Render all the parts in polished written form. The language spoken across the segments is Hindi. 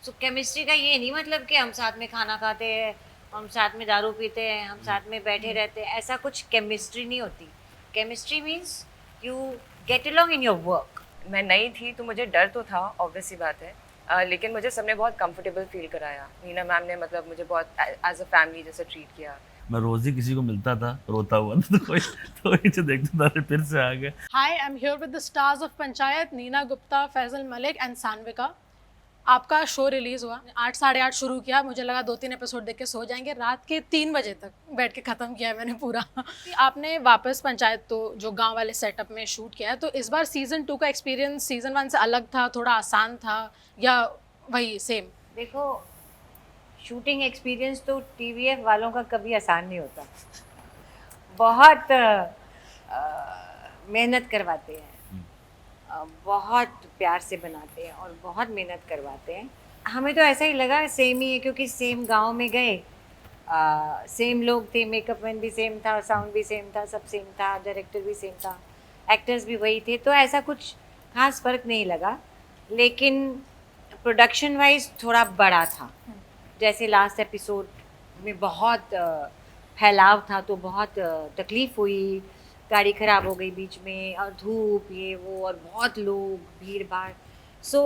तो केमिस्ट्री का ये नहीं मतलब कि हम साथ में खाना खाते हैं, हम साथ में दारू पीते हैं, हम साथ में बैठे रहते हैं, ऐसा कुछ केमिस्ट्री नहीं होती। Chemistry means you get along in your work. मैं नई थी तो मुझे डर तो था, ऑब्वियस सी बात है। लेकिन मुझे सबने बहुत कंफर्टेबल फील कराया। नीना मैम ने मतलब मुझे बहुत एज अ फैमिली जैसे ट्रीट किया। मैं रोज ही किसी को मिलता था रोता हुआ तो कोई जो देखता था अरे फिर से आ गए। Hi, I'm here with the stars of Panchayat, Neena Gupta, Faisal Malik and Sanvika. आपका शो रिलीज हुआ 8 साढ़े 8 शुरू किया, मुझे लगा 2-3 एपिसोड देख के सो जाएंगे, रात के 3 बजे तक बैठ के ख़त्म किया है मैंने पूरा। आपने वापस पंचायत तो जो गांव वाले सेटअप में शूट किया है, तो इस बार सीज़न 2 का एक्सपीरियंस सीज़न 1 से अलग था, थोड़ा आसान था या वही सेम? देखो, शूटिंग एक्सपीरियंस तो टीवीएफ वालों का कभी आसान नहीं होता। बहुत मेहनत करवाते हैं, बहुत प्यार से बनाते हैं और बहुत मेहनत करवाते हैं। हमें तो ऐसा ही लगा सेम ही है, क्योंकि सेम गांव में गए, सेम लोग थे, मेकअप मैन भी सेम था, साउंड भी सेम था, सब सेम था, डायरेक्टर भी सेम था, एक्टर्स भी वही थे, तो ऐसा कुछ खास फ़र्क नहीं लगा। लेकिन प्रोडक्शन वाइज थोड़ा बड़ा था। जैसे लास्ट एपिसोड में बहुत फैलाव था, तो बहुत तकलीफ़ हुई, गाड़ी ख़राब हो गई बीच में और धूप ये वो और बहुत लोग, भीड़ भाड़। So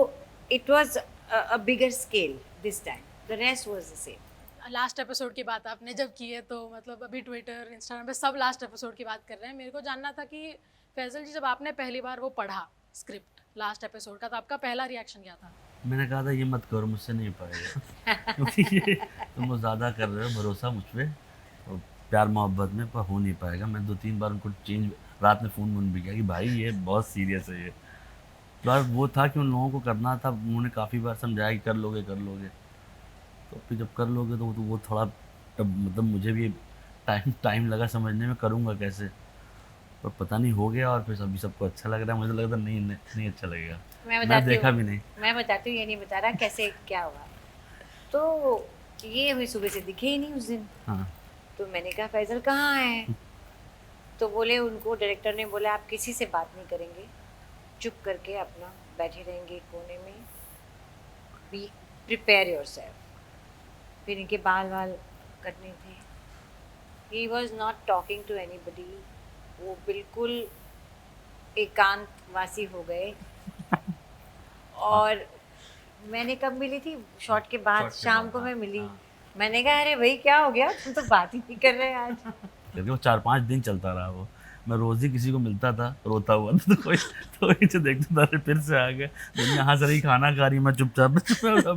it was a bigger scale this time, the rest was the same. Last episode की बात आपने जब की है, तो मतलब अभी ट्विटर इंस्टाग्राम पे सब लास्ट एपिसोड की बात कर रहे हैं। मेरे को जानना था कि फैजल जी, जब आपने पहली बार वो पढ़ा स्क्रिप्ट लास्ट एपिसोड का, तो आपका पहला रिएक्शन क्या था? मैंने कहा था ये मत करो, मुझसे नहीं पाएगा क्योंकि ये तुम ज़्यादा कर रहे हो भरोसा मुझ पे, और प्यार मोहब्बत में पर हो नहीं पाएगा। मैं 2-3 बार उनको चेंज रात में फ़ोन वोन भी किया कि भाई ये बहुत सीरियस है ये। बस वो था कि उन लोगों को करना था, उन्होंने काफ़ी बार समझाया कि कर लोगे कर लोगे, तो फिर जब कर लोगे तो वो थोड़ा तब मतलब मुझे भी टाइम टाइम लगा समझने में करूँगा कैसे, पर पता नहीं हो गया। और फिर अभी सबको अच्छा लग रहा है, मुझे लगता नहीं नहीं, नहीं अच्छा लगेगा। मैं देखा भी नहीं। मैं बताती हूँ, ये नहीं बता रहा कैसे क्या हुआ। तो ये हमें सुबह से दिखे ही नहीं उस दिन। हाँ तो मैंने कहा फैजल कहाँ है? तो बोले, उनको डायरेक्टर ने बोला आप किसी से बात नहीं करेंगे, चुप करके अपना बैठे रहेंगे कोने में, बी प्रिपेयर योरसेल्फ। फिर इनके बाल वाल कटने थे। He was not talking to anybody, वो बिल्कुल एकांतवासी हो गए। और मैंने कब मिली थी? शॉट के बाद शाम को मैं मिली। मैंने कहा अरे भाई क्या हो गया, तुम तो बात ही नहीं कर रहे आज। क्योंकि वो 4-5 दिन चलता रहा वो। मैं रोज ही किसी को मिलता था रोता हुआ तो कोई जो देखता था अरे फिर से आ गए, दुनिया हंस रही खाना खा रही, मैं चुपचाप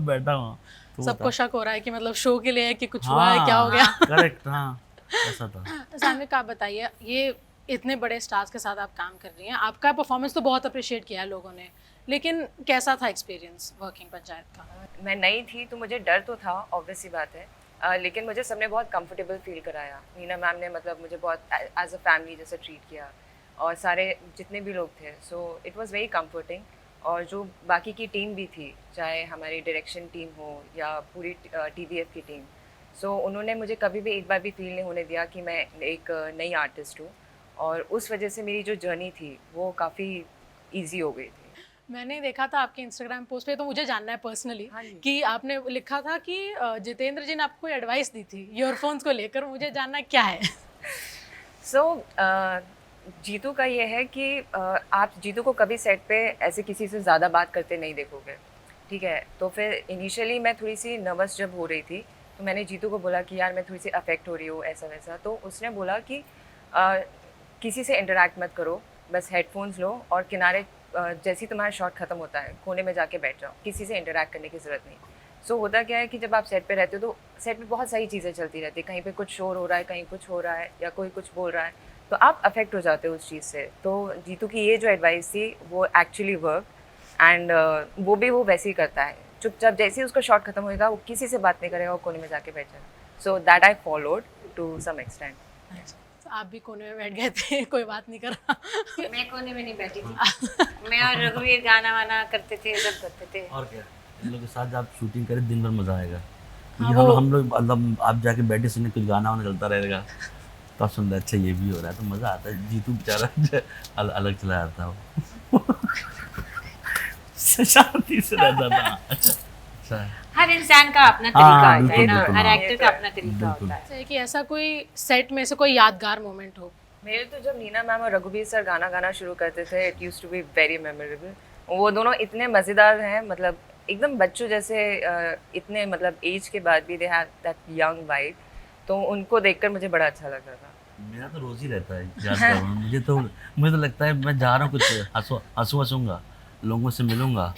बैठा हुआ। तो वो सबको था। शक हो रहा है कि मतलब शो के लिए है कि कुछ हुआ है, क्या हो गया? करेक्ट, हाँ ऐसा था। सान्विका, आप बताइए, ये इतने बड़े स्टार्स के साथ आप काम कर रही हैं, आपका परफॉर्मेंस तो बहुत अप्रिशिएट किया है लोगों ने, लेकिन कैसा था एक्सपीरियंस वर्किंग पंचायत का? मैं नई थी तो मुझे डर तो था, ऑब्वियस सी बात है। लेकिन मुझे सबने बहुत कंफर्टेबल फील कराया। नीना मैम ने मतलब मुझे बहुत एज अ फैमिली जैसे ट्रीट किया, और सारे जितने भी लोग थे, so it was very comforting. और जो बाकी की टीम भी थी, चाहे हमारी डायरेक्शन टीम हो या पूरी टीवीएफ की टीम, सो उन्होंने मुझे कभी भी एक बार भी फील नहीं होने दिया कि मैं एक नई आर्टिस्ट हूँ। और उस वजह से मेरी जो जर्नी थी वो काफ़ी ईजी हो गई थी। मैंने देखा था आपके इंस्टाग्राम पोस्ट पे, तो मुझे जानना है पर्सनली हाँ जी। कि आपने लिखा था कि जितेंद्र जी ने आपको कोई एडवाइस दी थी ईयरफोन्स को लेकर, मुझे जानना है क्या है? सो जीतू का ये है कि आप जीतू को कभी सेट पे ऐसे किसी से ज़्यादा बात करते नहीं देखोगे, ठीक है। तो फिर इनिशियली मैं थोड़ी सी नर्वस जब हो रही थी, तो मैंने जीतू को बोला कि यार मैं थोड़ी सी अफेक्ट हो रही हूँ ऐसा वैसा। तो उसने बोला कि किसी से इंटरेक्ट मत करो, बस हेडफोन्स लो और किनारे जैसे ही तुम्हारा शॉट ख़त्म होता है कोने में जाके बैठ जाओ, किसी से इंटरेक्ट करने की ज़रूरत नहीं। सो होता क्या है कि जब आप सेट पे रहते हो तो सेट पे बहुत सारी चीज़ें चलती रहती है, कहीं पे कुछ शोर हो रहा है, कहीं कुछ हो रहा है, या कोई कुछ बोल रहा है, तो आप अफेक्ट हो जाते हो उस चीज़ से। तो जीतू की ये जो एडवाइस थी वो एक्चुअली वर्क, एंड वो भी वो वैसे ही करता है, चुपचाप जैसे ही उसका शॉट खत्म होएगा वो किसी से बात नहीं करेगा, वो कोने में जाके बैठ जाएगा। So that I followed to some extent. तो आप भी कोने में बैठ गए थे, कोई बात नहीं कर रहा? मैं कोने में नहीं बैठी थी। मैं और रघुवीर गाना वाना करते थे, सब करते थे। और क्या, इन लोगों के साथ जब आप शूटिंग करें दिन भर मजा आएगा। हाँ, ये वो- हम लोग मतलब आप जाके बैठे सुने कुछ गाना वाना चलता रहेगा तो आप सुनते अच्छा ये भी हो रहा है, तो मज़ा आता है। जीतू बेचारा अलग चला जाता है वो शांति से रहता था। अच्छा अच्छा है। हर इंसान का अपना हाँ, तरीका होता है बिल्कुल, ना, बिल्कुल, हर हाँ। एक्टर का अपना तरीका बिल्कुल। होता है। जैसे कि ऐसा कोई सेट में से कोई यादगार मोमेंट हो। मेरे तो जब नीना मैम और रघुवीर सर गाना गाना शुरू करते थे, it used to be very memorable. वो दोनों इतने मज़ेदार हैं, मतलब एकदम बच्चों जैसे, इतने मतलब एज के बाद भी they have that young vibe. तो उनको देखकर मुझे बड़ा अच्छा लगता था। मेरा तो रोज ही रहता है याद करना। मुझे तो लगता है मैं जा रहा हूँ कुछ हंसूंगा, लोगों से मिलूंगा।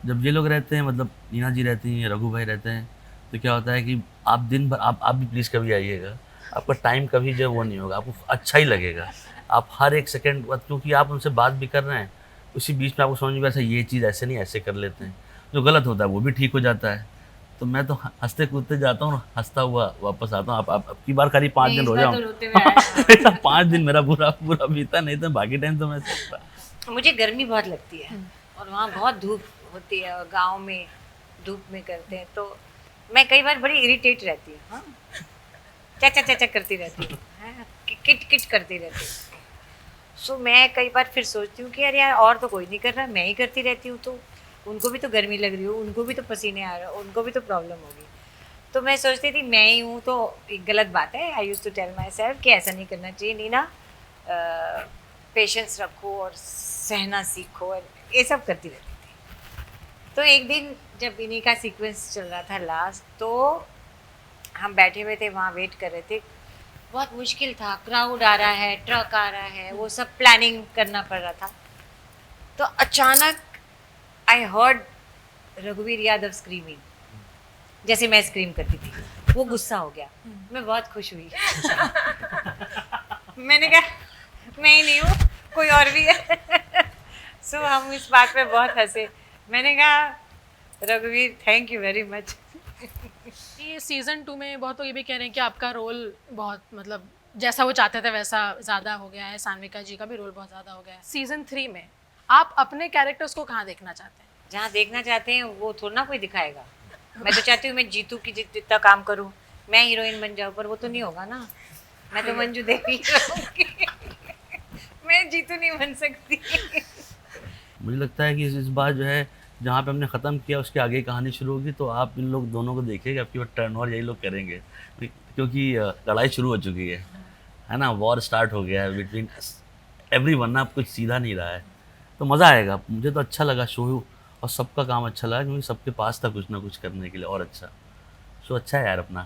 जब ये लोग रहते हैं, मतलब नीना जी रहती हैं, रघु भाई रहते हैं, तो क्या होता है कि आप दिन भर आप भी प्लीज़ कभी आइएगा। आपका टाइम कभी जो है वो नहीं होगा, आपको अच्छा ही लगेगा। आप हर एक सेकंड बाद, क्योंकि आप उनसे बात भी कर रहे हैं, उसी बीच में आपको समझ में ऐसा ये चीज़ ऐसे नहीं ऐसे कर लेते हैं, जो गलत होता है वो भी ठीक हो जाता है। तो मैं तो हंसते कूदते जाता हूँ और हंसता हुआ वापस आता हूँ। आप अब की बार खाली 5 नहीं, दिन इस हो बार जाऊँ। तो रोते हुए आए। 5 दिन मेरा पूरा पूरा बीता, नहीं तो बाकी टाइम तो मैं सकता। मुझे गर्मी बहुत लगती है और वहाँ बहुत धूप होती है और गांव में धूप में करते हैं, तो मैं कई बार बड़ी इरिटेट रहती हूँ। हाँ, चचा चचा करती रहती हूँ, हाँ, किट किट करती रहती हूँ। सो मैं कई बार फिर सोचती हूँ कि यार और तो कोई नहीं कर रहा, मैं ही करती रहती हूँ, तो उनको भी तो गर्मी लग रही हो, उनको भी तो पसीने आ रहे हो, उनको भी तो प्रॉब्लम होगी। तो मैं सोचती थी मैं ही हूँ तो एक गलत बात है। I use to tell myself कि ऐसा नहीं करना चाहिए नीना, पेशेंस रखो और सहना सीखो, और ये सब करती रहती थी। तो एक दिन जब इन्हीं का सीक्वेंस चल रहा था लास्ट, तो हम बैठे हुए थे वहाँ, वेट कर रहे थे। बहुत मुश्किल था, क्राउड आ रहा है, ट्रक आ रहा है, वो सब प्लानिंग करना पड़ रहा था। तो अचानक आई हर्ड रघुवीर यादव स्क्रीमिंग, जैसे मैं स्क्रीम करती थी। वो गुस्सा हो गया, मैं बहुत खुश हुई। मैंने कहा मैं ही नहीं हूँ, कोई और भी है। सो हम इस बात पे बहुत हंसे। मैंने कहा रघुवीर थैंक यू वेरी मच। ये सीज़न 2 में बहुत लोग ये भी कह रहे हैं कि आपका रोल बहुत, मतलब जैसा वो चाहते थे वैसा ज़्यादा हो गया है, सान्विका जी का भी रोल बहुत ज़्यादा हो गया है। सीज़न 3 में आप अपने कैरेक्टर्स को कहाँ देखना चाहते हैं? जहाँ देखना चाहते हैं वो थोड़ा ना कोई दिखाएगा। मैं तो चाहती हूँ मैं जीतू की जितना काम करूँ, मैं हीरोइन बन जाऊँ, पर वो तो नहीं होगा ना। मैं तो मंजू देवी रहूंगी। मैं जीतू नहीं बन सकती। मुझे लगता है कि इस बार जो है, जहाँ पे हमने ख़त्म किया उसके आगे की कहानी शुरू होगी, तो आप इन लोग दोनों को देखिएगा, आपकी टर्न ओवर यही लोग करेंगे, क्योंकि लड़ाई शुरू हो चुकी है ना, वॉर स्टार्ट हो गया है बिटवीन एवरीवन ना, अब कुछ सीधा नहीं रहा है। तो मज़ा आएगा। मुझे तो अच्छा लगा शो, और सबका काम अच्छा लगा, क्योंकि सबके पास था कुछ ना कुछ करने के लिए और अच्छा। शो अच्छा है यार अपना।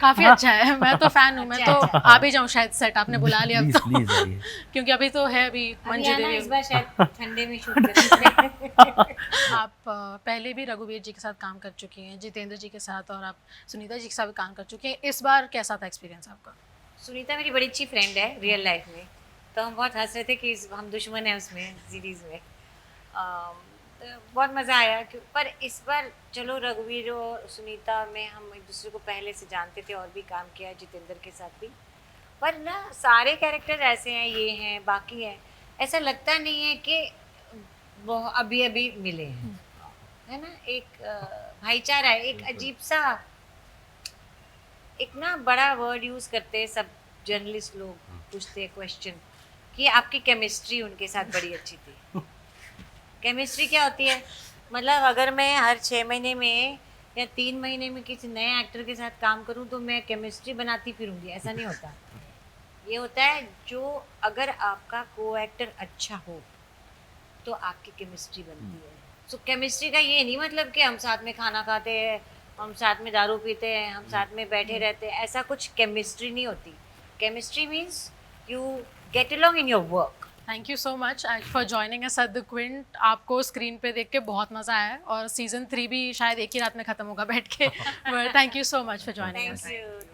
काफ़ी अच्छा है, मैं तो फ़ैन हूँ, मैं तो अच्छा, आ भी जाऊँ शायद सेट, आपने बुला लिया अब प्लीज़ तो। प्लीज़ आइए। क्योंकि अभी तो है अभी अभी मंजू आना, देवी। इस बार शायद ठंडे में शूट करेंगे। आप पहले भी रघुवीर जी के साथ काम कर चुकी हैं, जितेंद्र जी के साथ, और आप सुनीता जी के साथ भी काम कर चुकी हैं। इस बार कैसा था एक्सपीरियंस आपका? सुनीता मेरी बड़ी अच्छी फ्रेंड है रियल लाइफ में, तो हम बहुत हंस रहे थे कि हम दुश्मन हैं उसमें सीरीज़ में। तो बहुत मज़ा आया पर इस बार चलो रघुवीर और सुनीता में हम एक दूसरे को पहले से जानते थे और भी काम किया, जितेंद्र के साथ भी। पर ना सारे कैरेक्टर ऐसे हैं, ये हैं, बाकी हैं, ऐसा लगता नहीं है कि वो अभी अभी मिले हैं, है ना। एक भाईचारा है, एक अजीब सा, एक ना बड़ा वर्ड यूज़ करते हैं सब जर्नलिस्ट लोग, पूछते हैं क्वेश्चन कि आपकी केमिस्ट्री उनके साथ बड़ी अच्छी थी। केमिस्ट्री क्या होती है? मतलब अगर मैं हर 6 महीने में या 3 महीने में किसी नए एक्टर के साथ काम करूं तो मैं केमिस्ट्री बनाती फिरूंगी, ऐसा नहीं होता। ये होता है जो अगर आपका को एक्टर अच्छा हो तो आपकी केमिस्ट्री बनती है। सो केमिस्ट्री का ये नहीं मतलब कि हम साथ में खाना खाते हैं, हम साथ में दारू पीते हैं, हम साथ में बैठे रहते हैं, ऐसा कुछ केमिस्ट्री नहीं होती। Chemistry means you get along in your work. Thank you so much for joining us at the Quint. आपको स्क्रीन पे देख के बहुत मज़ा आया है, और सीज़न 3 भी शायद एक ही रात में ख़त्म होगा बैठ के। But thank you so much for joining us. Thank you.